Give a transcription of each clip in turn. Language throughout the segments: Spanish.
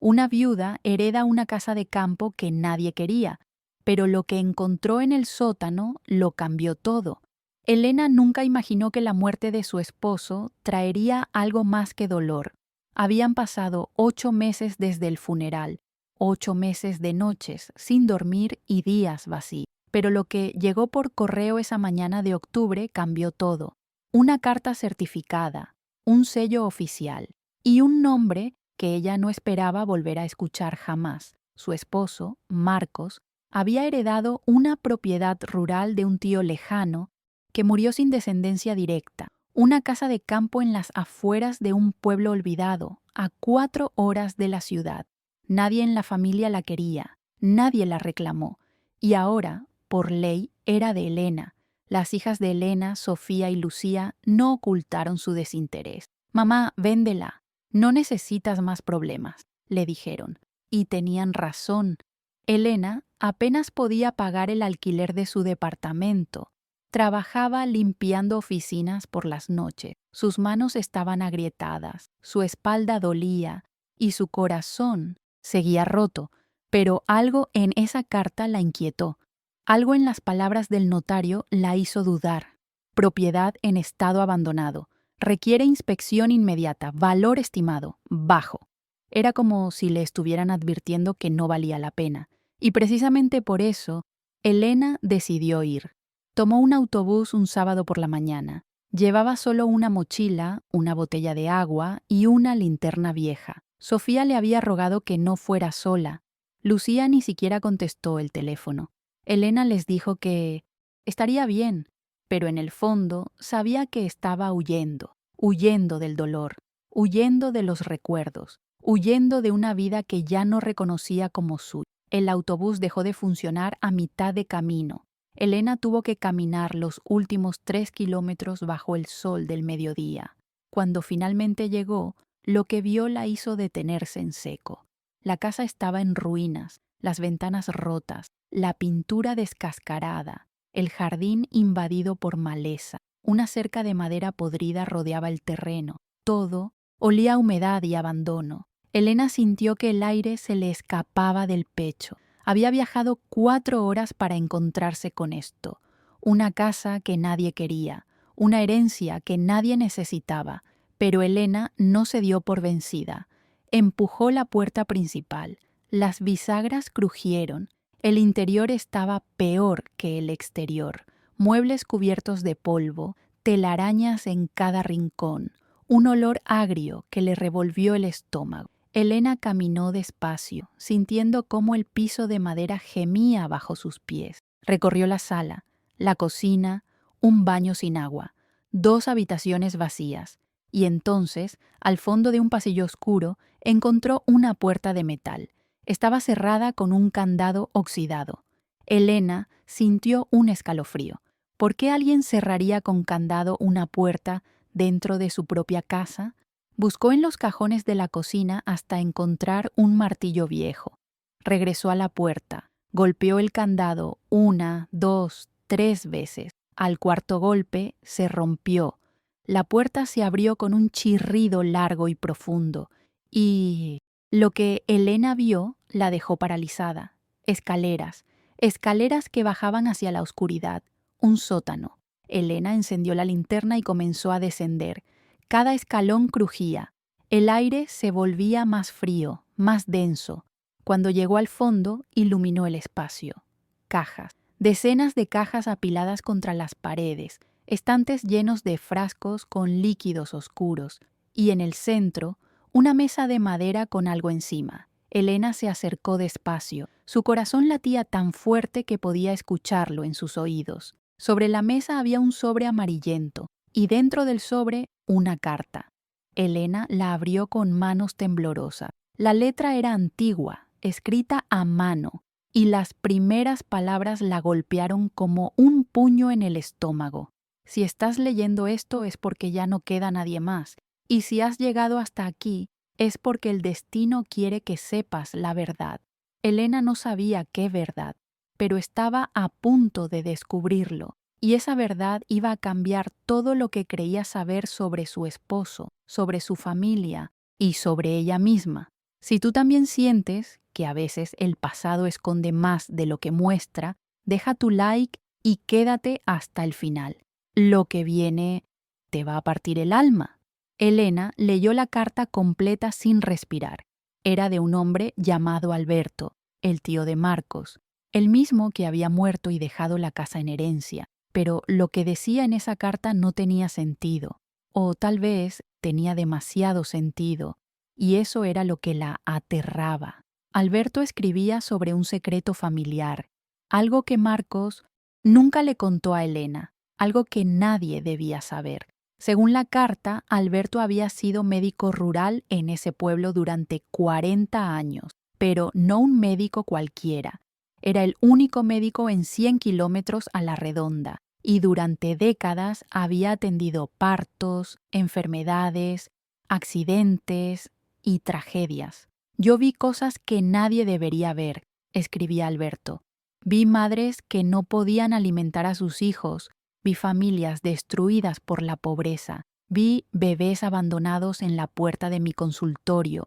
Una viuda hereda una casa de campo que nadie quería, pero lo que encontró en el sótano lo cambió todo. Elena nunca imaginó que la muerte de su esposo traería algo más que dolor. Habían pasado 8 meses desde el funeral, 8 meses de noches sin dormir y días vacíos. Pero lo que llegó por correo esa mañana de octubre cambió todo. Una carta certificada, un sello oficial y un nombre que ella no esperaba volver a escuchar jamás. Su esposo, Marcos, había heredado una propiedad rural de un tío lejano que murió sin descendencia directa, una casa de campo en las afueras de un pueblo olvidado, a 4 horas de la ciudad. Nadie en la familia la quería, nadie la reclamó, y ahora, por ley, era de Elena. Las hijas de Elena, Sofía y Lucía, no ocultaron su desinterés. «Mamá, véndela. No necesitas más problemas», le dijeron. Y tenían razón. Elena apenas podía pagar el alquiler de su departamento. Trabajaba limpiando oficinas por las noches. Sus manos estaban agrietadas, su espalda dolía y su corazón seguía roto. Pero algo en esa carta la inquietó. Algo en las palabras del notario la hizo dudar. Propiedad en estado abandonado. Requiere inspección inmediata. Valor estimado. Bajo. Era como si le estuvieran advirtiendo que no valía la pena. Y precisamente por eso, Elena decidió ir. Tomó un autobús un sábado por la mañana. Llevaba solo una mochila, una botella de agua y una linterna vieja. Sofía le había rogado que no fuera sola. Lucía ni siquiera contestó el teléfono. Elena les dijo que estaría bien, pero en el fondo sabía que estaba huyendo, huyendo del dolor, huyendo de los recuerdos, huyendo de una vida que ya no reconocía como suya. El autobús dejó de funcionar a mitad de camino. Elena tuvo que caminar los últimos 3 kilómetros bajo el sol del mediodía. Cuando finalmente llegó, lo que vio la hizo detenerse en seco. La casa estaba en ruinas, las ventanas rotas, la pintura descascarada, el jardín invadido por maleza. Una cerca de madera podrida rodeaba el terreno. Todo olía a humedad y abandono. Elena sintió que el aire se le escapaba del pecho. Había viajado 4 horas para encontrarse con esto. Una casa que nadie quería, una herencia que nadie necesitaba. Pero Elena no se dio por vencida. Empujó la puerta principal. Las bisagras crujieron. El interior estaba peor que el exterior. Muebles cubiertos de polvo, telarañas en cada rincón, un olor agrio que le revolvió el estómago. Elena caminó despacio, sintiendo cómo el piso de madera gemía bajo sus pies. Recorrió la sala, la cocina, un baño sin agua, 2 habitaciones vacías, y entonces, al fondo de un pasillo oscuro, encontró una puerta de metal. Estaba cerrada con un candado oxidado. Elena sintió un escalofrío. ¿Por qué alguien cerraría con candado una puerta dentro de su propia casa? Buscó en los cajones de la cocina hasta encontrar un martillo viejo. Regresó a la puerta, golpeó el candado 1, 2, 3 veces. Al cuarto golpe se rompió. La puerta se abrió con un chirrido largo y profundo, y lo que Elena vio la dejó paralizada. Escaleras, escaleras que bajaban hacia la oscuridad, un sótano. Elena encendió la linterna y comenzó a descender. Cada escalón crujía. El aire se volvía más frío, más denso. Cuando llegó al fondo, iluminó el espacio. Cajas, decenas de cajas apiladas contra las paredes, estantes llenos de frascos con líquidos oscuros, y en el centro, una mesa de madera con algo encima. Elena se acercó despacio. Su corazón latía tan fuerte que podía escucharlo en sus oídos. Sobre la mesa había un sobre amarillento, y dentro del sobre una carta. Elena la abrió con manos temblorosas. La letra era antigua, escrita a mano, y las primeras palabras la golpearon como un puño en el estómago. Si estás leyendo esto es porque ya no queda nadie más, y si has llegado hasta aquí es porque el destino quiere que sepas la verdad. Elena no sabía qué verdad, pero estaba a punto de descubrirlo. Y esa verdad iba a cambiar todo lo que creía saber sobre su esposo, sobre su familia y sobre ella misma. Si tú también sientes que a veces el pasado esconde más de lo que muestra, deja tu like y quédate hasta el final. Lo que viene te va a partir el alma. Elena leyó la carta completa sin respirar. Era de un hombre llamado Alberto, el tío de Marcos, el mismo que había muerto y dejado la casa en herencia. Pero lo que decía en esa carta no tenía sentido, o tal vez tenía demasiado sentido, y eso era lo que la aterraba. Alberto escribía sobre un secreto familiar, algo que Marcos nunca le contó a Elena, algo que nadie debía saber. Según la carta, Alberto había sido médico rural en ese pueblo durante 40 años, pero no un médico cualquiera. Era el único médico en 100 kilómetros a la redonda, y durante décadas había atendido partos, enfermedades, accidentes y tragedias. Yo vi cosas que nadie debería ver, escribía Alberto. Vi madres que no podían alimentar a sus hijos, vi familias destruidas por la pobreza, vi bebés abandonados en la puerta de mi consultorio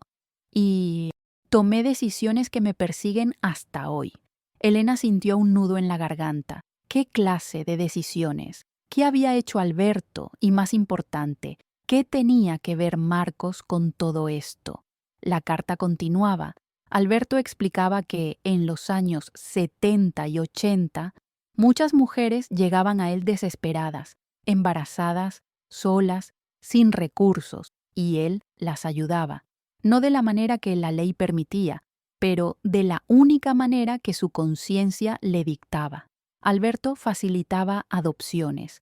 y tomé decisiones que me persiguen hasta hoy. Elena sintió un nudo en la garganta. ¿Qué clase de decisiones? ¿Qué había hecho Alberto? Y más importante, ¿qué tenía que ver Marcos con todo esto? La carta continuaba. Alberto explicaba que en los años 70 y 80, muchas mujeres llegaban a él desesperadas, embarazadas, solas, sin recursos, y él las ayudaba. No de la manera que la ley permitía, pero de la única manera que su conciencia le dictaba. Alberto facilitaba adopciones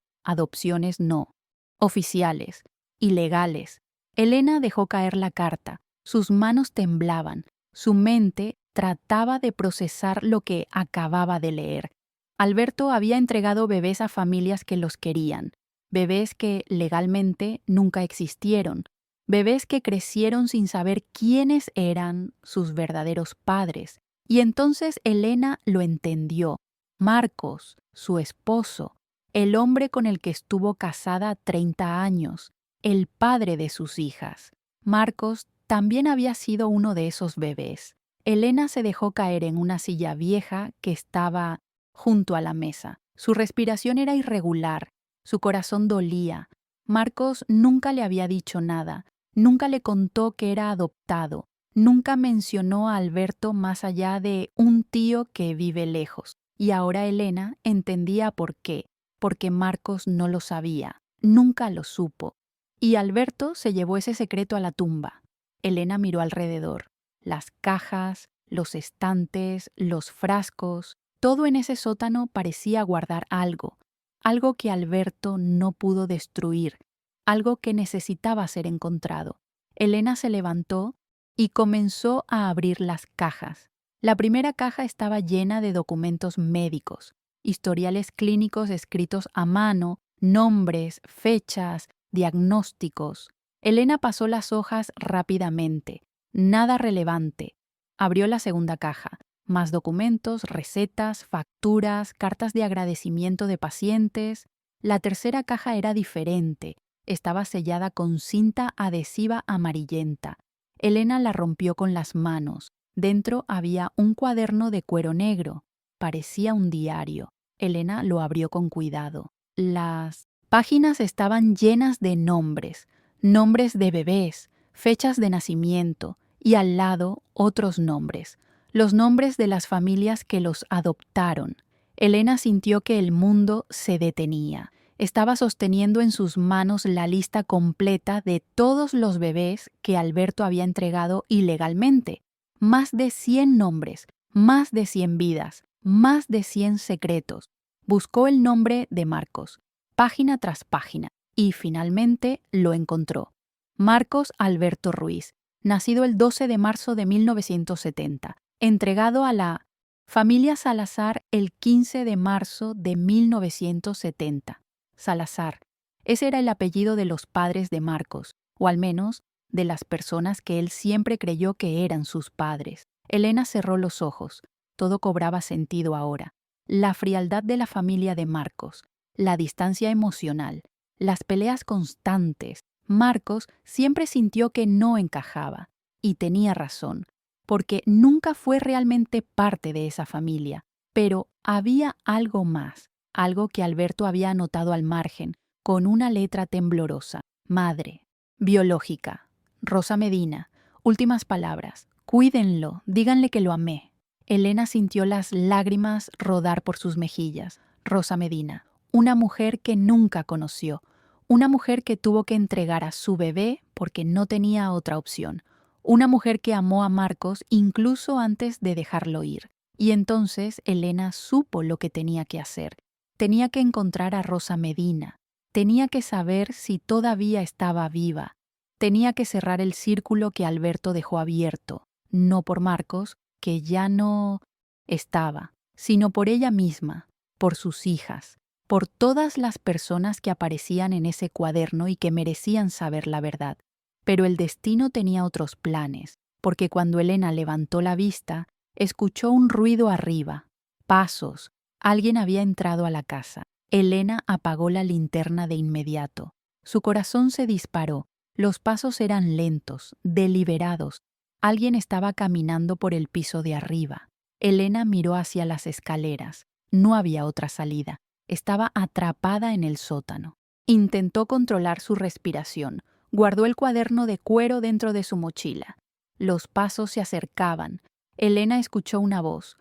no, oficiales, ilegales. Elena dejó caer la carta, sus manos temblaban, su mente trataba de procesar lo que acababa de leer. Alberto había entregado bebés a familias que los querían, bebés que legalmente nunca existieron, bebés que crecieron sin saber quiénes eran sus verdaderos padres. Y entonces Elena lo entendió. Marcos, su esposo, el hombre con el que estuvo casada 30 años, el padre de sus hijas. Marcos también había sido uno de esos bebés. Elena se dejó caer en una silla vieja que estaba junto a la mesa. Su respiración era irregular, su corazón dolía. Marcos nunca le había dicho nada, nunca le contó que era adoptado, nunca mencionó a Alberto más allá de un tío que vive lejos. Y ahora Elena entendía por qué, porque Marcos no lo sabía, nunca lo supo. Y Alberto se llevó ese secreto a la tumba. Elena miró alrededor. Las cajas, los estantes, los frascos, todo en ese sótano parecía guardar algo, algo que Alberto no pudo destruir, algo que necesitaba ser encontrado. Elena se levantó y comenzó a abrir las cajas. La primera caja estaba llena de documentos médicos, historiales clínicos escritos a mano, nombres, fechas, diagnósticos. Elena pasó las hojas rápidamente. Nada relevante. Abrió la segunda caja. Más documentos, recetas, facturas, cartas de agradecimiento de pacientes. La tercera caja era diferente. Estaba sellada con cinta adhesiva amarillenta. Elena la rompió con las manos. Dentro había un cuaderno de cuero negro. Parecía un diario. Elena lo abrió con cuidado. Las páginas estaban llenas de nombres, nombres de bebés, fechas de nacimiento y al lado otros nombres, los nombres de las familias que los adoptaron. Elena sintió que el mundo se detenía. Estaba sosteniendo en sus manos la lista completa de todos los bebés que Alberto había entregado ilegalmente. Más de 100 nombres, más de 100 vidas, más de 100 secretos. Buscó el nombre de Marcos, página tras página, y finalmente lo encontró. Marcos Alberto Ruiz, nacido el 12 de marzo de 1970, entregado a la familia Salazar el 15 de marzo de 1970. Salazar. Ese era el apellido de los padres de Marcos, o al menos de las personas que él siempre creyó que eran sus padres. Elena cerró los ojos. Todo cobraba sentido ahora. La frialdad de la familia de Marcos, la distancia emocional, las peleas constantes. Marcos siempre sintió que no encajaba, y tenía razón. porque nunca fue realmente parte de esa familia. Pero había algo más, algo que Alberto había anotado al margen, con una letra temblorosa. Madre. Biológica. Rosa Medina. Últimas palabras. Cuídenlo, díganle que lo amé. Elena sintió las lágrimas rodar por sus mejillas. Rosa Medina. Una mujer que nunca conoció. Una mujer que tuvo que entregar a su bebé porque no tenía otra opción. Una mujer que amó a Marcos incluso antes de dejarlo ir. Y entonces Elena supo lo que tenía que hacer. Tenía que encontrar a Rosa Medina. Tenía que saber si todavía estaba viva. Tenía que cerrar el círculo que Alberto dejó abierto, no por Marcos, que ya no estaba, sino por ella misma, por sus hijas, por todas las personas que aparecían en ese cuaderno y que merecían saber la verdad. Pero el destino tenía otros planes, porque cuando Elena levantó la vista, escuchó un ruido arriba, pasos. Alguien había entrado a la casa. Elena apagó la linterna de inmediato. Su corazón se disparó. Los pasos eran lentos, deliberados. Alguien estaba caminando por el piso de arriba. Elena miró hacia las escaleras. No había otra salida. Estaba atrapada en el sótano. Intentó controlar su respiración. Guardó el cuaderno de cuero dentro de su mochila. Los pasos se acercaban. Elena escuchó una voz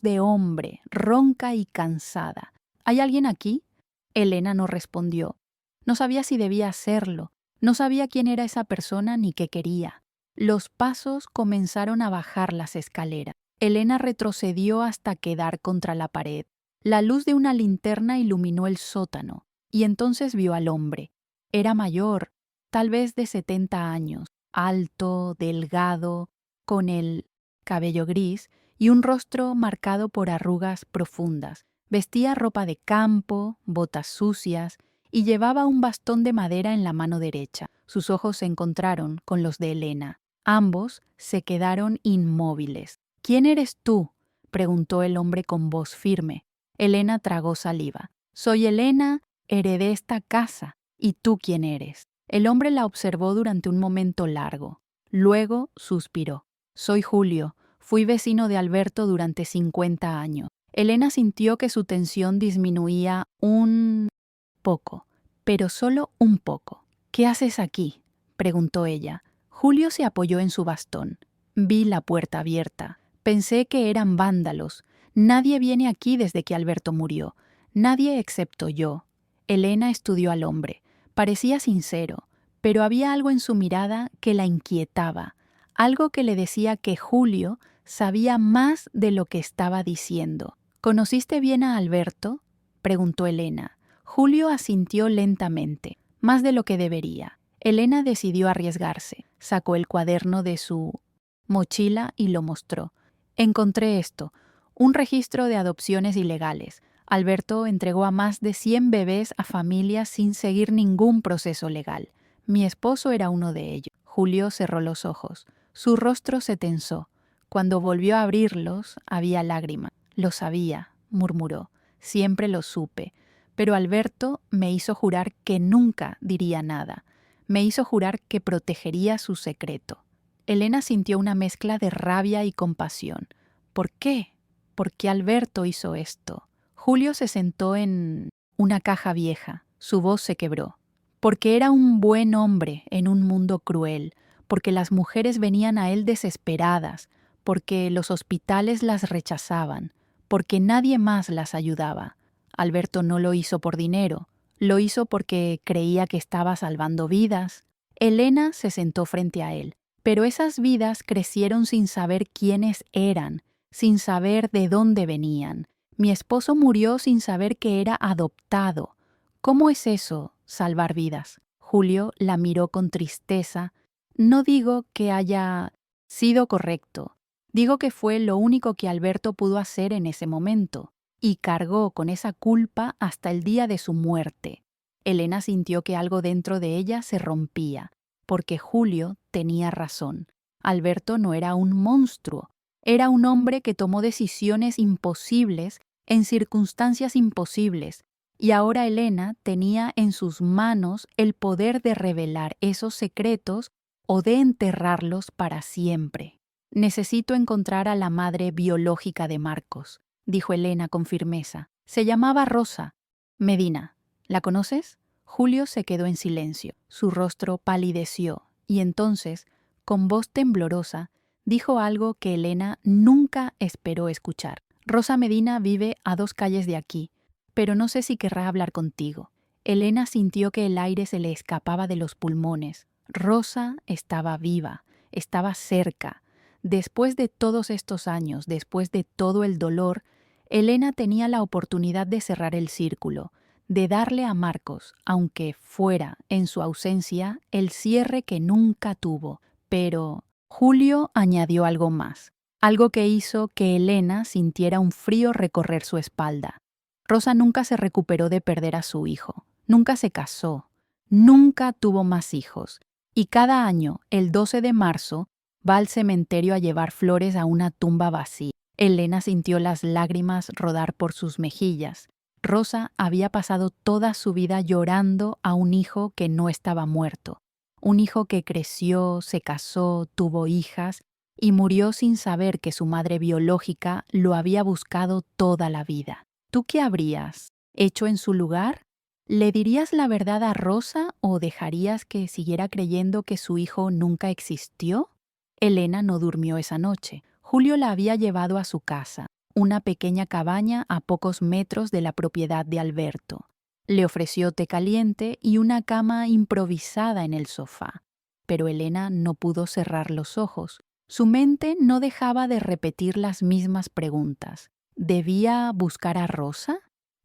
de hombre, ronca y cansada. ¿Hay alguien aquí? Elena no respondió. No sabía si debía hacerlo. No sabía quién era esa persona ni qué quería. Los pasos comenzaron a bajar las escaleras. Elena retrocedió hasta quedar contra la pared. La luz de una linterna iluminó el sótano, y entonces vio al hombre. Era mayor, tal vez de 70 años, alto, delgado, con el cabello gris y un rostro marcado por arrugas profundas. Vestía ropa de campo, botas sucias, y llevaba un bastón de madera en la mano derecha. Sus ojos se encontraron con los de Elena. Ambos se quedaron inmóviles. ¿Quién eres tú?, preguntó el hombre con voz firme. Elena tragó saliva. Soy Elena, heredé esta casa. ¿Y tú quién eres? El hombre la observó durante un momento largo. Luego suspiró. Soy Julio. Fui vecino de Alberto durante 50 años. Elena sintió que su tensión disminuía un poco, pero solo un poco. ¿Qué haces aquí?, preguntó ella. Julio se apoyó en su bastón. Vi la puerta abierta. Pensé que eran vándalos. Nadie viene aquí desde que Alberto murió. Nadie excepto yo. Elena estudió al hombre. Parecía sincero, pero había algo en su mirada que la inquietaba, algo que le decía que Julio sabía más de lo que estaba diciendo. ¿Conociste bien a Alberto?, preguntó Elena. Julio asintió lentamente, más de lo que debería. Elena decidió arriesgarse. Sacó el cuaderno de su mochila y lo mostró. Encontré esto, un registro de adopciones ilegales. Alberto entregó a más de 100 bebés a familias sin seguir ningún proceso legal. Mi esposo era uno de ellos. Julio cerró los ojos. Su rostro se tensó. Cuando volvió a abrirlos, había lágrimas. Lo sabía, murmuró. Siempre lo supe. Pero Alberto me hizo jurar que nunca diría nada. Me hizo jurar que protegería su secreto. Elena sintió una mezcla de rabia y compasión. ¿Por qué? ¿Por qué Alberto hizo esto? Julio se sentó en una caja vieja. Su voz se quebró. Porque era un buen hombre en un mundo cruel, porque las mujeres venían a él desesperadas, porque los hospitales las rechazaban, porque nadie más las ayudaba. Alberto no lo hizo por dinero, lo hizo porque creía que estaba salvando vidas. Elena se sentó frente a él, pero esas vidas crecieron sin saber quiénes eran, sin saber de dónde venían. Mi esposo murió sin saber que era adoptado. ¿Cómo es eso, salvar vidas? Julio la miró con tristeza. No digo que haya sido correcto. Digo que fue lo único que Alberto pudo hacer en ese momento, y cargó con esa culpa hasta el día de su muerte. Elena sintió que algo dentro de ella se rompía, porque Julio tenía razón. Alberto no era un monstruo, era un hombre que tomó decisiones imposibles en circunstancias imposibles, y ahora Elena tenía en sus manos el poder de revelar esos secretos o de enterrarlos para siempre. Necesito encontrar a la madre biológica de Marcos, dijo Elena con firmeza. Se llamaba Rosa. Medina. ¿La conoces? Julio se quedó en silencio. Su rostro palideció y entonces, con voz temblorosa, dijo algo que Elena nunca esperó escuchar. Rosa Medina vive a 2 calles de aquí, pero no sé si querrá hablar contigo. Elena sintió que el aire se le escapaba de los pulmones. Rosa estaba viva, estaba cerca. Después de todos estos años, después de todo el dolor, Elena tenía la oportunidad de cerrar el círculo, de darle a Marcos, aunque fuera en su ausencia, el cierre que nunca tuvo. Pero Julio añadió algo más, algo que hizo que Elena sintiera un frío recorrer su espalda. Rosa nunca se recuperó de perder a su hijo, nunca se casó, nunca tuvo más hijos, y cada año, el 12 de marzo, va al cementerio a llevar flores a una tumba vacía. Elena sintió las lágrimas rodar por sus mejillas. Rosa había pasado toda su vida llorando a un hijo que no estaba muerto. Un hijo que creció, se casó, tuvo hijas y murió sin saber que su madre biológica lo había buscado toda la vida. ¿Tú qué habrías hecho en su lugar? ¿Le dirías la verdad a Rosa o dejarías que siguiera creyendo que su hijo nunca existió? Elena no durmió esa noche. Julio la había llevado a su casa, una pequeña cabaña a pocos metros de la propiedad de Alberto. Le ofreció té caliente y una cama improvisada en el sofá. Pero Elena no pudo cerrar los ojos. Su mente no dejaba de repetir las mismas preguntas. ¿Debía buscar a Rosa?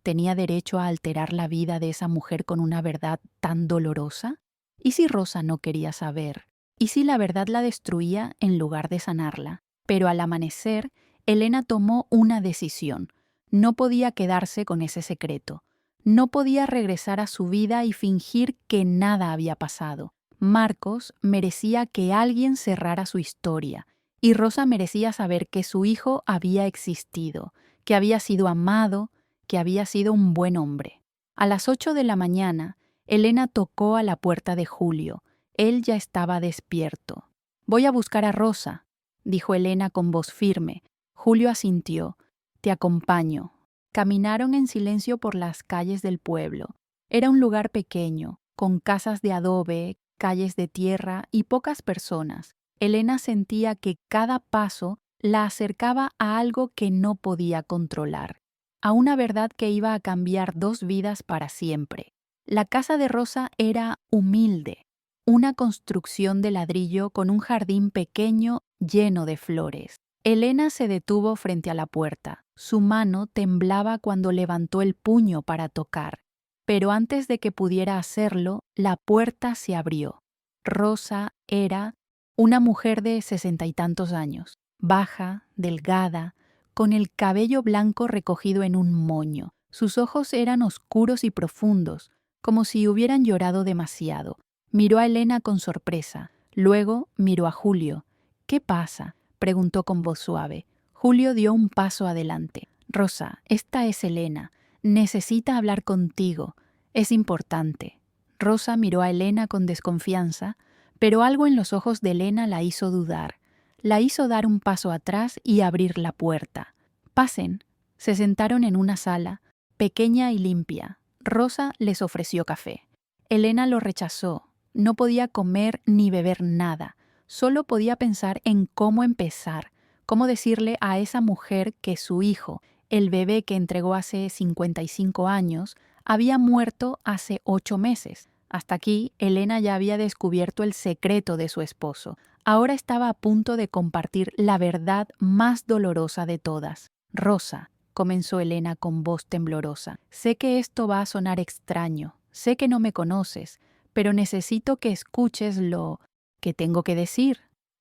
¿Tenía derecho a alterar la vida de esa mujer con una verdad tan dolorosa? ¿Y si Rosa no quería saber? ¿Y si la verdad la destruía en lugar de sanarla? Pero al amanecer, Elena tomó una decisión. No podía quedarse con ese secreto. No podía regresar a su vida y fingir que nada había pasado. Marcos merecía que alguien cerrara su historia, y Rosa merecía saber que su hijo había existido, que había sido amado, que había sido un buen hombre. A las 8 de la mañana, Elena tocó a la puerta de Julio. Él ya estaba despierto. «Voy a buscar a Rosa», dijo Elena con voz firme. Julio asintió. «Te acompaño». Caminaron en silencio por las calles del pueblo. Era un lugar pequeño, con casas de adobe, calles de tierra y pocas personas. Elena sentía que cada paso la acercaba a algo que no podía controlar, a una verdad que iba a cambiar 2 vidas para siempre. La casa de Rosa era humilde, una construcción de ladrillo con un jardín pequeño lleno de flores. Elena se detuvo frente a la puerta. Su mano temblaba cuando levantó el puño para tocar, pero antes de que pudiera hacerlo, la puerta se abrió. Rosa era una mujer de 60 y tantos años, baja, delgada, con el cabello blanco recogido en un moño. Sus ojos eran oscuros y profundos, como si hubieran llorado demasiado. Miró a Elena con sorpresa. Luego miró a Julio. «¿Qué pasa?», preguntó con voz suave. Julio dio un paso adelante. «Rosa, esta es Elena. Necesita hablar contigo. Es importante». Rosa miró a Elena con desconfianza, pero algo en los ojos de Elena la hizo dudar. La hizo dar un paso atrás y abrir la puerta. «Pasen». Se sentaron en una sala, pequeña y limpia. Rosa les ofreció café. Elena lo rechazó. No podía comer ni beber nada. Solo podía pensar en cómo empezar, cómo decirle a esa mujer que su hijo, el bebé que entregó hace 55 años, había muerto hace 8 meses. Hasta aquí, Elena ya había descubierto el secreto de su esposo. Ahora estaba a punto de compartir la verdad más dolorosa de todas. «Rosa», comenzó Elena con voz temblorosa, «sé que esto va a sonar extraño, sé que no me conoces, pero necesito que escuches lo que tengo que decir».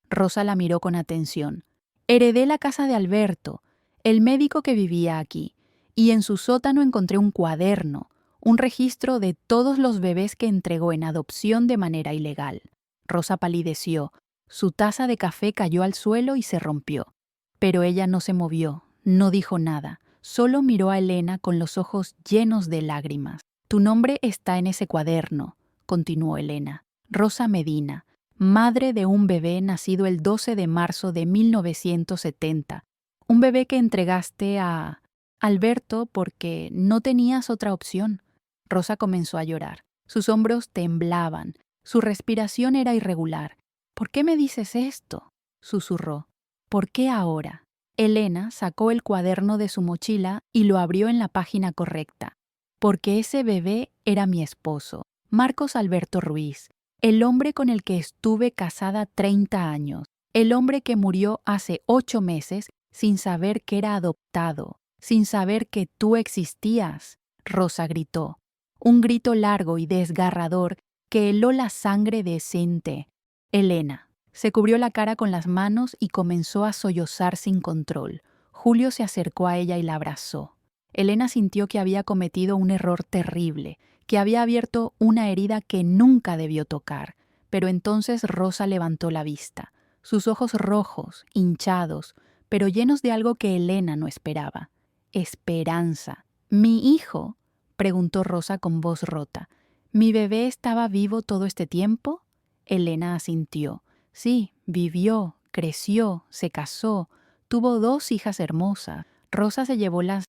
Rosa la miró con atención. «Heredé la casa de Alberto, el médico que vivía aquí, y en su sótano encontré un cuaderno, un registro de todos los bebés que entregó en adopción de manera ilegal». Rosa palideció. Su taza de café cayó al suelo y se rompió. Pero ella no se movió, no dijo nada, solo miró a Elena con los ojos llenos de lágrimas. «Tu nombre está en ese cuaderno», continuó Elena. «Rosa Medina. madre de un bebé nacido el 12 de marzo de 1970, un bebé que entregaste a Alberto porque no tenías otra opción. Rosa comenzó a llorar. Sus hombros temblaban, su respiración era irregular. ¿Por qué me dices esto?, susurró. ¿Por qué ahora? Elena sacó el cuaderno de su mochila y lo abrió en la página correcta. Porque ese bebé era mi esposo, Marcos Alberto Ruiz, el hombre con el que estuve casada 30 años, el hombre que murió hace 8 meses sin saber que era adoptado, sin saber que tú existías. Rosa gritó, un grito largo y desgarrador que heló la sangre decente. Elena se cubrió la cara con las manos y comenzó a sollozar sin control. Julio se acercó a ella y la abrazó. Elena sintió que había cometido un error terrible, que había abierto una herida que nunca debió tocar. Pero entonces Rosa levantó la vista, sus ojos rojos, hinchados, pero llenos de algo que Elena no esperaba. Esperanza. ¿Mi hijo?, preguntó Rosa con voz rota. ¿Mi bebé estaba vivo todo este tiempo? Elena asintió. Sí, vivió, creció, se casó, tuvo 2 hijas hermosas. Rosa se llevó las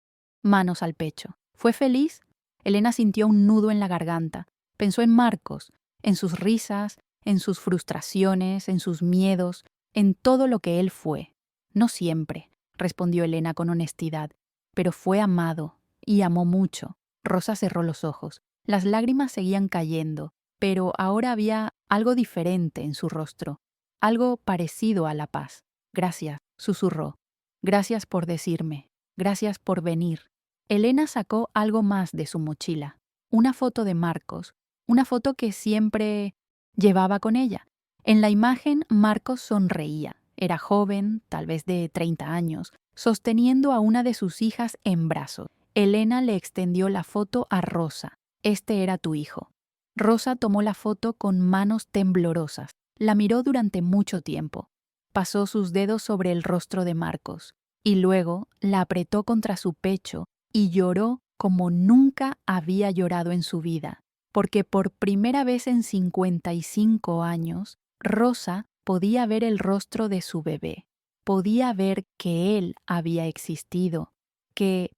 manos al pecho. ¿Fue feliz? Elena sintió un nudo en la garganta. Pensó en Marcos, en sus risas, en sus frustraciones, en sus miedos, en todo lo que él fue. No siempre, respondió Elena con honestidad, pero fue amado, y amó mucho. Rosa cerró los ojos. Las lágrimas seguían cayendo, pero ahora había algo diferente en su rostro, algo parecido a la paz. Gracias, susurró. Gracias por decirme. Gracias por venir. Elena sacó algo más de su mochila. Una foto de Marcos, una foto que siempre llevaba con ella. En la imagen, Marcos sonreía. Era joven, tal vez de 30 años, sosteniendo a una de sus hijas en brazos. Elena le extendió la foto a Rosa. Este era tu hijo. Rosa tomó la foto con manos temblorosas. La miró durante mucho tiempo. Pasó sus dedos sobre el rostro de Marcos y luego la apretó contra su pecho y lloró como nunca había llorado en su vida, porque por primera vez en 55 años, Rosa podía ver el rostro de su bebé, podía ver que él había existido, que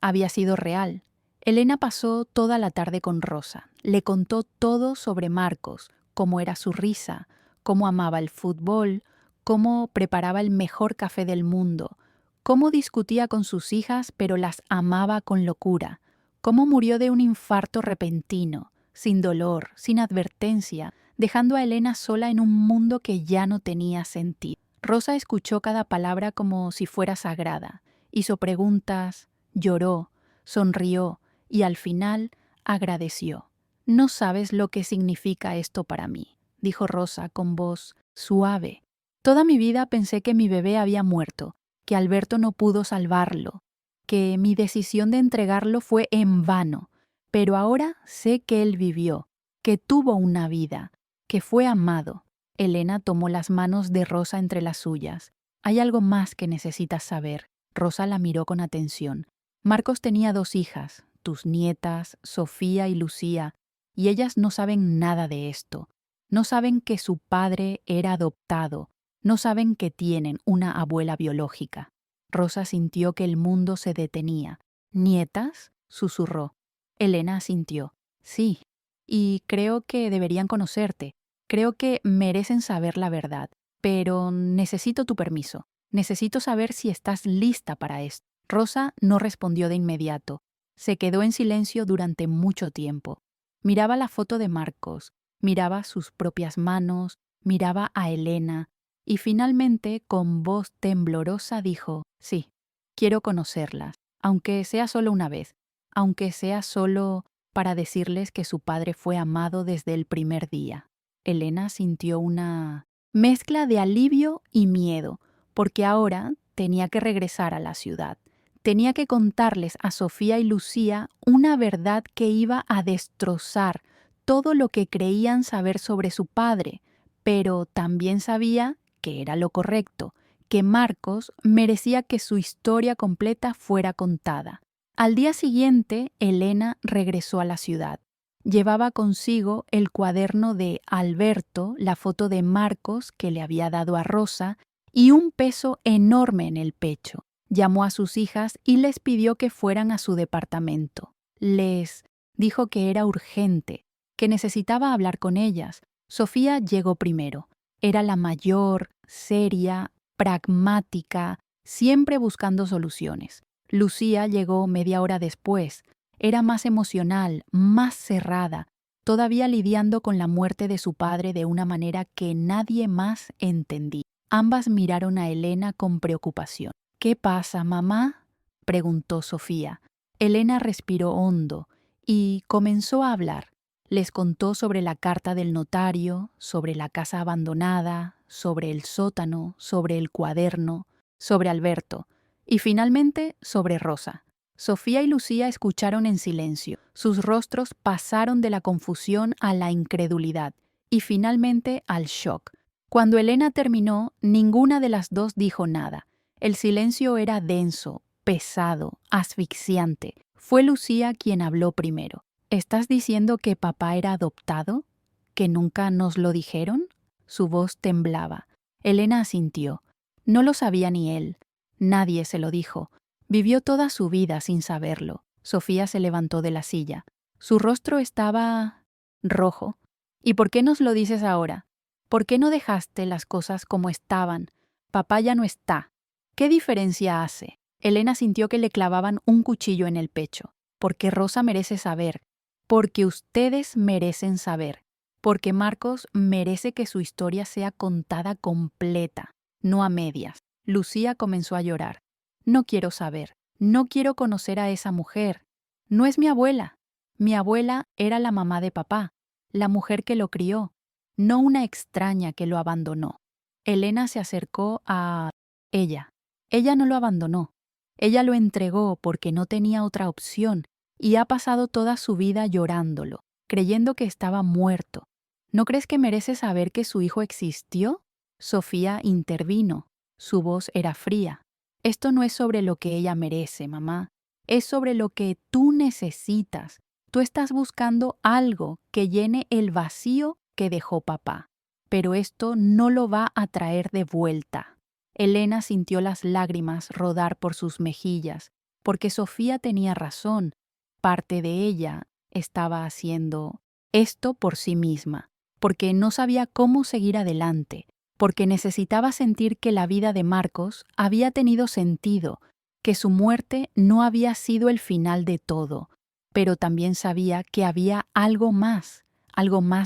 había sido real. Elena pasó toda la tarde con Rosa. Le contó todo sobre Marcos, cómo era su risa, cómo amaba el fútbol, cómo preparaba el mejor café del mundo, cómo discutía con sus hijas pero las amaba con locura, cómo murió de un infarto repentino, sin dolor, sin advertencia, dejando a Elena sola en un mundo que ya no tenía sentido. Rosa escuchó cada palabra como si fuera sagrada, hizo preguntas, lloró, sonrió y al final agradeció. No sabes lo que significa esto para mí, dijo Rosa con voz suave. Toda mi vida pensé que mi bebé había muerto, que Alberto no pudo salvarlo, que mi decisión de entregarlo fue en vano, pero ahora sé que él vivió, que tuvo una vida, que fue amado. Elena tomó las manos de Rosa entre las suyas. Hay algo más que necesitas saber. Rosa la miró con atención. Marcos tenía 2 hijas, tus nietas, Sofía y Lucía, y ellas no saben nada de esto. No saben que su padre era adoptado, no saben que tienen una abuela biológica. Rosa sintió que el mundo se detenía. ¿Nietas?, susurró. Elena asintió. Sí, y creo que deberían conocerte. Creo que merecen saber la verdad, pero necesito tu permiso. Necesito saber si estás lista para esto. Rosa no respondió de inmediato. Se quedó en silencio durante mucho tiempo. Miraba la foto de Marcos, miraba sus propias manos, miraba a Elena, y finalmente, con voz temblorosa, dijo, sí, quiero conocerlas, aunque sea solo una vez, aunque sea solo para decirles que su padre fue amado desde el primer día. Elena sintió una mezcla de alivio y miedo, porque ahora tenía que regresar a la ciudad. Tenía que contarles a Sofía y Lucía una verdad que iba a destrozar todo lo que creían saber sobre su padre, pero también sabía que era lo correcto, que Marcos merecía que su historia completa fuera contada. Al día siguiente, Elena regresó a la ciudad. Llevaba consigo el cuaderno de Alberto, la foto de Marcos que le había dado a Rosa y un peso enorme en el pecho. Llamó a sus hijas y les pidió que fueran a su departamento. Les dijo que era urgente, que necesitaba hablar con ellas. Sofía llegó primero. Era la mayor, seria, pragmática, siempre buscando soluciones. Lucía llegó media hora después. Era más emocional, más cerrada, todavía lidiando con la muerte de su padre de una manera que nadie más entendía. Ambas miraron a Elena con preocupación. ¿Qué pasa, mamá?, preguntó Sofía. Elena respiró hondo y comenzó a hablar. Les contó sobre la carta del notario, sobre la casa abandonada, sobre el sótano, sobre el cuaderno, sobre Alberto y finalmente sobre Rosa. Sofía y Lucía escucharon en silencio. Sus rostros pasaron de la confusión a la incredulidad y finalmente al shock. Cuando Elena terminó, ninguna de las dos dijo nada. El silencio era denso, pesado, asfixiante. Fue Lucía quien habló primero. ¿Estás diciendo que papá era adoptado? ¿Que nunca nos lo dijeron? Su voz temblaba. Elena asintió. No lo sabía ni él. Nadie se lo dijo. Vivió toda su vida sin saberlo. Sofía se levantó de la silla. Su rostro estaba rojo. ¿Y por qué nos lo dices ahora? ¿Por qué no dejaste las cosas como estaban? Papá ya no está. ¿Qué diferencia hace? Elena sintió que le clavaban un cuchillo en el pecho. Porque Rosa merece saber. Porque ustedes merecen saber. Porque Marcos merece que su historia sea contada completa, no a medias. Lucía comenzó a llorar. No quiero saber. No quiero conocer a esa mujer. No es mi abuela. Mi abuela era la mamá de papá, la mujer que lo crió, no una extraña que lo abandonó. Elena se acercó a ella. Ella no lo abandonó. Ella lo entregó porque no tenía otra opción y ha pasado toda su vida llorándolo, creyendo que estaba muerto. ¿No crees que merece saber que su hijo existió? Sofía intervino. Su voz era fría. Esto no es sobre lo que ella merece, mamá. Es sobre lo que tú necesitas. Tú estás buscando algo que llene el vacío que dejó papá. Pero esto no lo va a traer de vuelta. Elena sintió las lágrimas rodar por sus mejillas, porque Sofía tenía razón. Parte de ella estaba haciendo esto por sí misma, porque no sabía cómo seguir adelante, porque necesitaba sentir que la vida de Marcos había tenido sentido, que su muerte no había sido el final de todo, pero también sabía que había algo más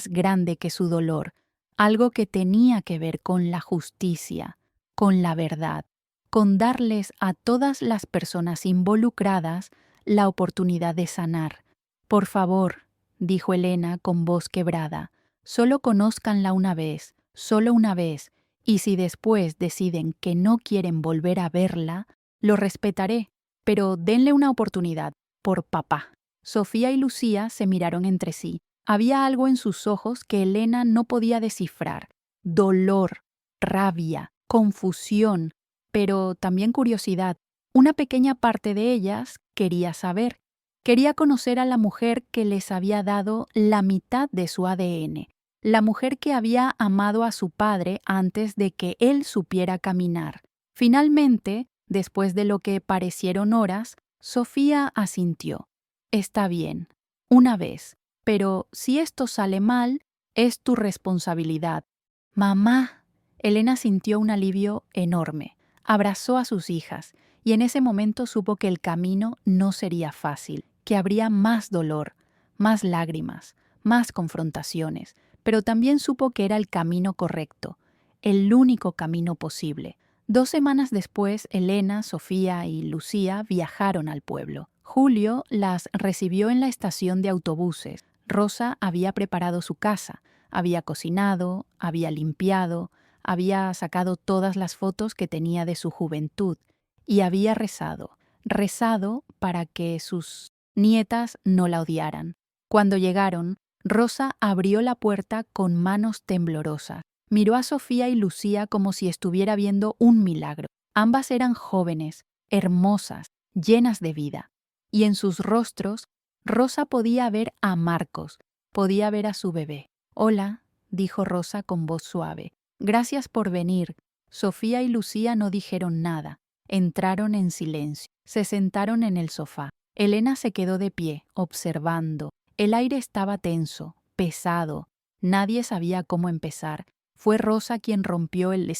grande que su dolor, algo que tenía que ver con la justicia, con la verdad, con darles a todas las personas involucradas la oportunidad de sanar. Por favor, dijo Elena con voz quebrada, solo conózcanla una vez, solo una vez, y si después deciden que no quieren volver a verla, lo respetaré, pero denle una oportunidad, por papá. Sofía y Lucía se miraron entre sí. Había algo en sus ojos que Elena no podía descifrar. Dolor, rabia, confusión, pero también curiosidad. Una pequeña parte de ellas quería saber. Quería conocer a la mujer que les había dado la mitad de su ADN, la mujer que había amado a su padre antes de que él supiera caminar. Finalmente, después de lo que parecieron horas, Sofía asintió. Está bien, una vez, pero si esto sale mal, es tu responsabilidad. Mamá. Elena sintió un alivio enorme. Abrazó a sus hijas y en ese momento supo que el camino no sería fácil, que habría más dolor, más lágrimas, más confrontaciones, pero también supo que era el camino correcto, el único camino posible. 2 semanas después, Elena, Sofía y Lucía viajaron al pueblo. Julio las recibió en la estación de autobuses. Rosa había preparado su casa, había cocinado, había limpiado, había sacado todas las fotos que tenía de su juventud y había rezado para que sus nietas no la odiaran. Cuando llegaron, Rosa abrió la puerta con manos temblorosas. Miró a Sofía y Lucía como si estuviera viendo un milagro. Ambas eran jóvenes, hermosas, llenas de vida. Y en sus rostros, Rosa podía ver a Marcos, podía ver a su bebé. «Hola», dijo Rosa con voz suave. «Gracias por venir». Sofía y Lucía no dijeron nada. Entraron en silencio. Se sentaron en el sofá. Elena se quedó de pie, observando. El aire estaba tenso, pesado. Nadie sabía cómo empezar. Fue Rosa quien rompió el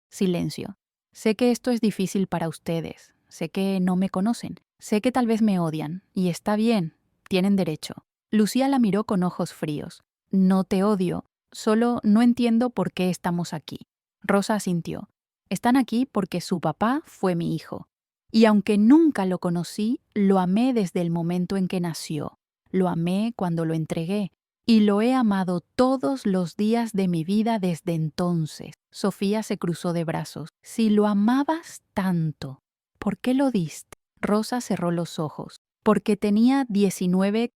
silencio. «Sé que esto es difícil para ustedes. Sé que no me conocen. Sé que tal vez me odian. Y está bien. Tienen derecho». Lucía la miró con ojos fríos. «No te odio. Solo no entiendo por qué estamos aquí». Rosa asintió. «Están aquí porque su papá fue mi hijo. Y aunque nunca lo conocí, lo amé desde el momento en que nació. Lo amé cuando lo entregué. Y lo he amado todos los días de mi vida desde entonces». Sofía se cruzó de brazos. «Si lo amabas tanto, ¿por qué lo diste?» Rosa cerró los ojos. «Porque tenía 19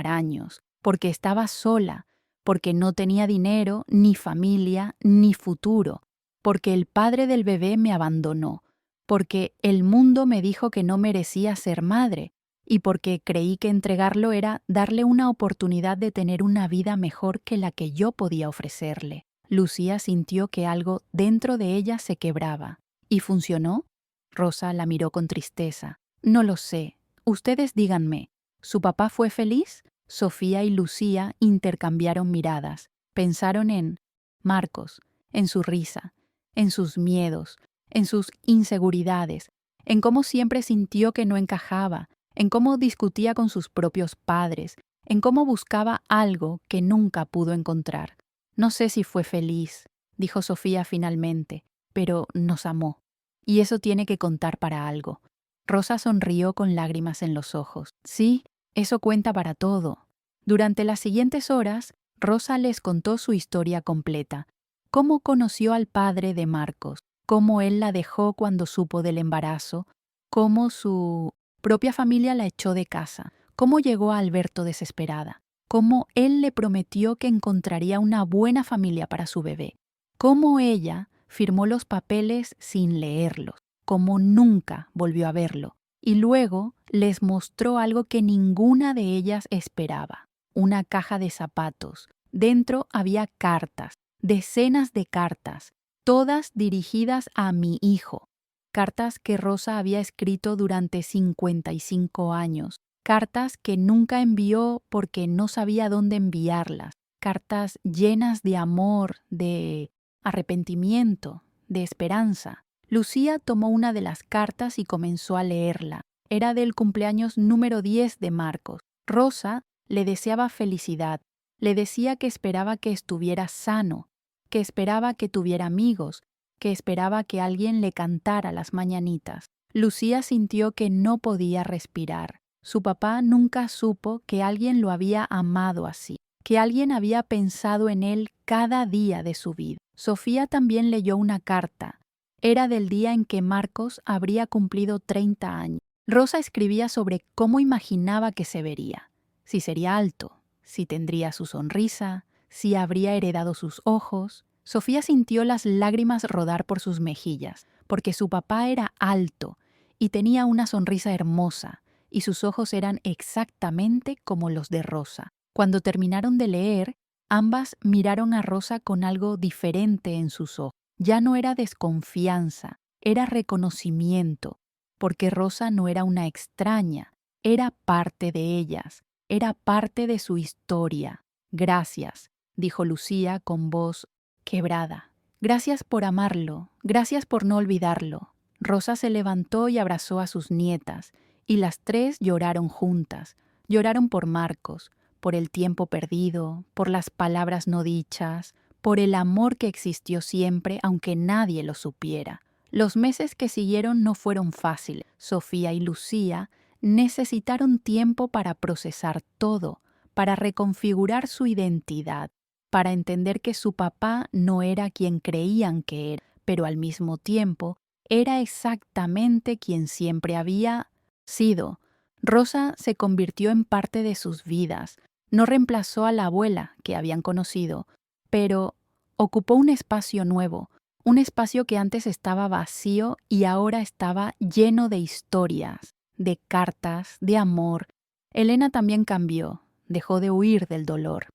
años, porque estaba sola, porque no tenía dinero, ni familia, ni futuro, porque el padre del bebé me abandonó, porque el mundo me dijo que no merecía ser madre, y porque creí que entregarlo era darle una oportunidad de tener una vida mejor que la que yo podía ofrecerle». Lucía sintió que algo dentro de ella se quebraba. «¿Y funcionó?» Rosa la miró con tristeza. «No lo sé. Ustedes díganme, ¿su papá fue feliz?» Sofía y Lucía intercambiaron miradas. Pensaron en Marcos, en su risa, en sus miedos, en sus inseguridades, en cómo siempre sintió que no encajaba, en cómo discutía con sus propios padres, en cómo buscaba algo que nunca pudo encontrar. «No sé si fue feliz», dijo Sofía finalmente, «pero nos amó. Y eso tiene que contar para algo». Rosa sonrió con lágrimas en los ojos. «Sí, eso cuenta para todo». Durante las siguientes horas, Rosa les contó su historia completa. Cómo conoció al padre de Marcos, cómo él la dejó cuando supo del embarazo, cómo su propia familia la echó de casa, cómo llegó a Alberto desesperada, cómo él le prometió que encontraría una buena familia para su bebé, cómo ella firmó los papeles sin leerlos, cómo nunca volvió a verlo, y luego les mostró algo que ninguna de ellas esperaba: una caja de zapatos. Dentro había cartas, decenas de cartas, todas dirigidas a mi hijo. Cartas que Rosa había escrito durante 55 años, cartas que nunca envió porque no sabía dónde enviarlas, cartas llenas de amor, de arrepentimiento, de esperanza. Lucía tomó una de las cartas y comenzó a leerla. Era del cumpleaños número 10 de Marcos. Rosa le deseaba felicidad, le decía que esperaba que estuviera sano, que esperaba que tuviera amigos, que esperaba que alguien le cantara las mañanitas. Lucía sintió que no podía respirar. Su papá nunca supo que alguien lo había amado así, que alguien había pensado en él cada día de su vida. Sofía también leyó una carta. Era del día en que Marcos habría cumplido 30 años. Rosa escribía sobre cómo imaginaba que se vería. Si sería alto, si tendría su sonrisa, si habría heredado sus ojos. Sofía sintió las lágrimas rodar por sus mejillas, porque su papá era alto y tenía una sonrisa hermosa, y sus ojos eran exactamente como los de Rosa. Cuando terminaron de leer, ambas miraron a Rosa con algo diferente en sus ojos. Ya no era desconfianza, era reconocimiento, porque Rosa no era una extraña, era parte de ellas, era parte de su historia. «Gracias», dijo Lucía con voz quebrada. «Gracias por amarlo, gracias por no olvidarlo». Rosa se levantó y abrazó a sus nietas, y las tres lloraron juntas. Lloraron por Marcos, por el tiempo perdido, por las palabras no dichas, por el amor que existió siempre aunque nadie lo supiera. Los meses que siguieron no fueron fáciles. Sofía y Lucía necesitaron tiempo para procesar todo, para reconfigurar su identidad, para entender que su papá no era quien creían que era, pero al mismo tiempo era exactamente quien siempre había sido. Rosa se convirtió en parte de sus vidas. No reemplazó a la abuela que habían conocido, pero ocupó un espacio nuevo, un espacio que antes estaba vacío y ahora estaba lleno de historias, de cartas, de amor. Elena también cambió. dejó de huir del dolor.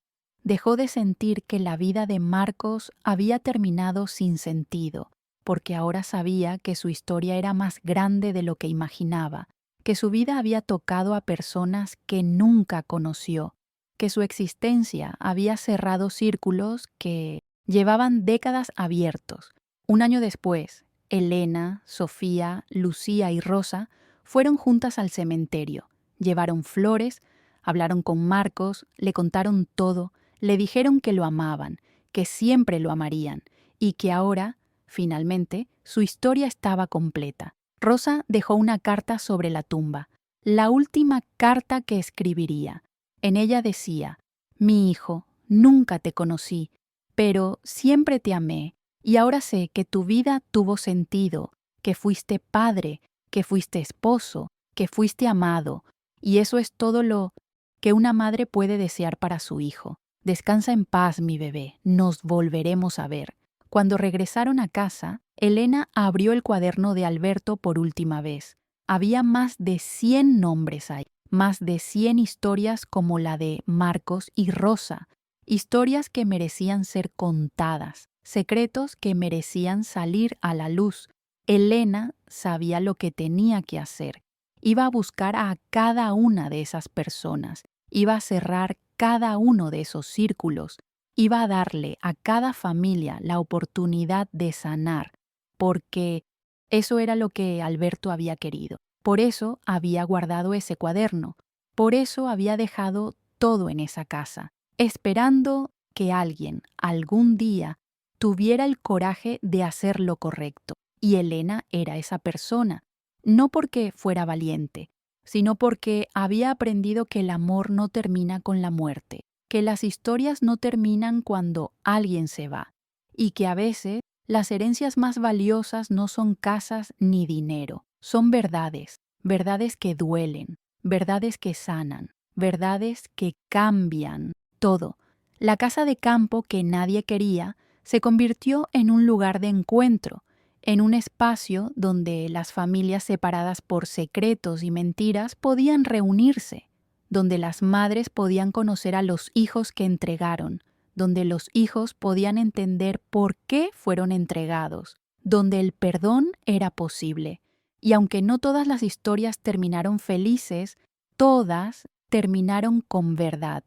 Dejó de sentir que la vida de Marcos había terminado sin sentido, porque ahora sabía que su historia era más grande de lo que imaginaba, que su vida había tocado a personas que nunca conoció, que su existencia había cerrado círculos que llevaban décadas abiertos. Un año después, Elena, Sofía, Lucía y Rosa fueron juntas al cementerio, llevaron flores, hablaron con Marcos, le contaron todo, le dijeron que lo amaban, que siempre lo amarían y que ahora, finalmente, su historia estaba completa. Rosa dejó una carta sobre la tumba, la última carta que escribiría. En ella decía: «Mi hijo, nunca te conocí, pero siempre te amé, y ahora sé que tu vida tuvo sentido, que fuiste padre, que fuiste esposo, que fuiste amado, y eso es todo lo que una madre puede desear para su hijo. Descansa en paz, mi bebé, nos volveremos a ver». Cuando regresaron a casa, Elena abrió el cuaderno de Alberto por última vez. Había más de 100 nombres ahí, más de 100 historias como la de Marcos y Rosa, historias que merecían ser contadas, secretos que merecían salir a la luz. Elena sabía lo que tenía que hacer. Iba a buscar a cada una de esas personas, iba a cerrar cada uno de esos círculos, iba a darle a cada familia la oportunidad de sanar, porque eso era lo que Alberto había querido. Por eso había guardado ese cuaderno, por eso había dejado todo en esa casa, esperando que alguien, algún día, tuviera el coraje de hacer lo correcto. Y Elena era esa persona, no porque fuera valiente, sino porque había aprendido que el amor no termina con la muerte, que las historias no terminan cuando alguien se va, y que a veces las herencias más valiosas no son casas ni dinero, son verdades, verdades que duelen, verdades que sanan, verdades que cambian todo. La casa de campo que nadie quería se convirtió en un lugar de encuentro, en un espacio donde las familias separadas por secretos y mentiras podían reunirse, donde las madres podían conocer a los hijos que entregaron, donde los hijos podían entender por qué fueron entregados, donde el perdón era posible. Y aunque no todas las historias terminaron felices, todas terminaron con verdad.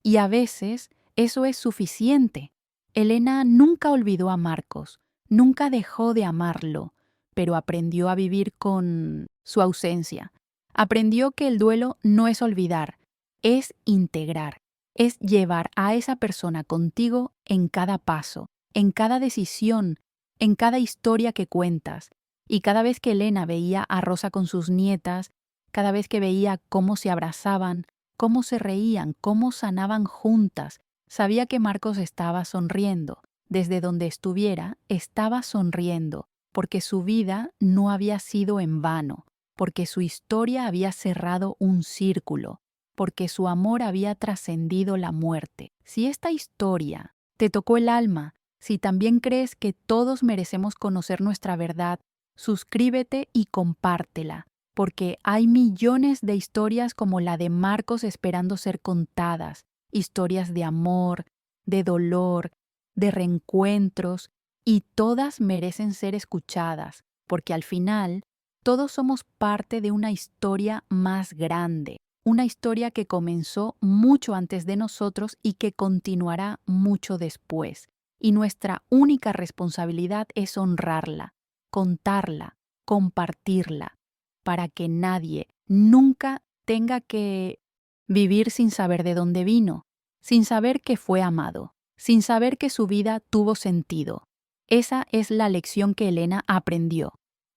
Y a veces eso es suficiente. Elena nunca olvidó a Marcos, nunca dejó de amarlo, pero aprendió a vivir con su ausencia. Aprendió que el duelo no es olvidar, es integrar, es llevar a esa persona contigo en cada paso, en cada decisión, en cada historia que cuentas. Y cada vez que Elena veía a Rosa con sus nietas, cada vez que veía cómo se abrazaban, cómo se reían, cómo sanaban juntas, sabía que Marcos estaba sonriendo. Desde donde estuviera, estaba sonriendo, porque su vida no había sido en vano, porque su historia había cerrado un círculo, porque su amor había trascendido la muerte. Si esta historia te tocó el alma, si también crees que todos merecemos conocer nuestra verdad, suscríbete y compártela, porque hay millones de historias como la de Marcos esperando ser contadas, historias de amor, de dolor, de reencuentros, y todas merecen ser escuchadas, porque al final todos somos parte de una historia más grande, una historia que comenzó mucho antes de nosotros y que continuará mucho después. Y nuestra única responsabilidad es honrarla, contarla, compartirla, para que nadie nunca tenga que vivir sin saber de dónde vino, sin saber que fue amado, sin saber que su vida tuvo sentido. Esa es la lección que Elena aprendió.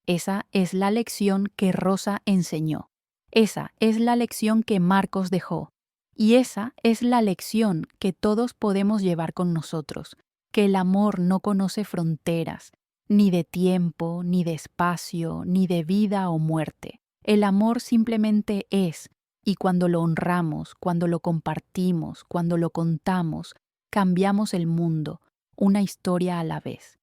Esa es la lección que Rosa enseñó. Esa es la lección que Marcos dejó. Y esa es la lección que todos podemos llevar con nosotros, que el amor no conoce fronteras, ni de tiempo, ni de espacio, ni de vida o muerte. El amor simplemente es, y cuando lo honramos, cuando lo compartimos, cuando lo contamos, cambiamos el mundo, una historia a la vez.